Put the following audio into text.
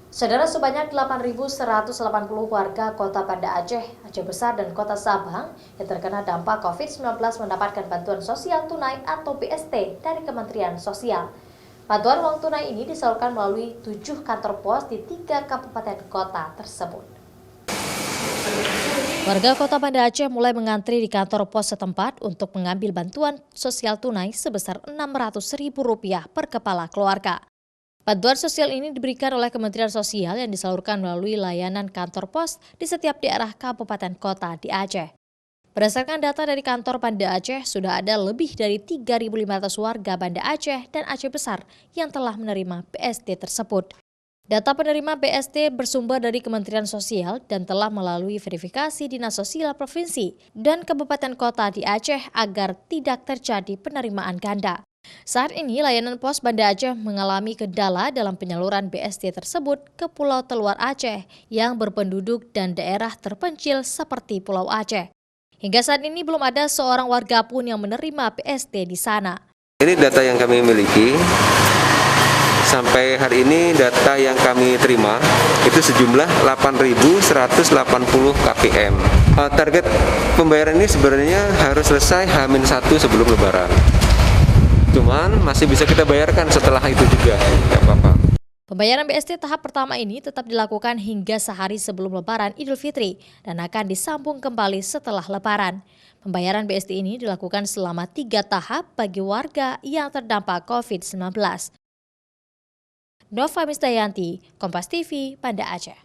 Saudara, sebanyak 8.180 warga Kota Banda Aceh, Aceh Besar, dan Kota Sabang yang terkena dampak COVID-19 mendapatkan bantuan sosial tunai atau BST dari Kementerian Sosial. Bantuan uang tunai ini disalurkan melalui 7 kantor pos di 3 kabupaten kota tersebut. Warga Kota Banda Aceh mulai mengantri di kantor pos setempat untuk mengambil bantuan sosial tunai sebesar Rp600.000 per kepala keluarga. Bantuan sosial ini diberikan oleh Kementerian Sosial yang disalurkan melalui layanan kantor pos di setiap daerah kabupaten kota di Aceh. Berdasarkan data dari kantor Banda Aceh, sudah ada lebih dari 3.500 warga Banda Aceh dan Aceh Besar yang telah menerima BST tersebut. Data penerima BST bersumber dari Kementerian Sosial dan telah melalui verifikasi Dinas Sosial Provinsi dan Kabupaten Kota di Aceh agar tidak terjadi penerimaan ganda. Saat ini, layanan pos Banda Aceh mengalami kendala dalam penyaluran BST tersebut ke Pulau Terluar Aceh yang berpenduduk dan daerah terpencil seperti Pulau Aceh. Hingga saat ini belum ada seorang warga pun yang menerima BST di sana. Ini data yang kami miliki. Sampai hari ini data yang kami terima itu sejumlah 8.180 kpm. Target pembayaran ini sebenarnya harus selesai H-1 sebelum Lebaran. Cuman masih bisa kita bayarkan setelah itu juga, nggak apa-apa. Pembayaran BST tahap pertama ini tetap dilakukan hingga sehari sebelum Lebaran Idul Fitri dan akan disambung kembali setelah Lebaran. Pembayaran BST ini dilakukan selama 3 tahap bagi warga yang terdampak COVID-19. Nova Misdayanti, Kompas TV, Banda Aceh.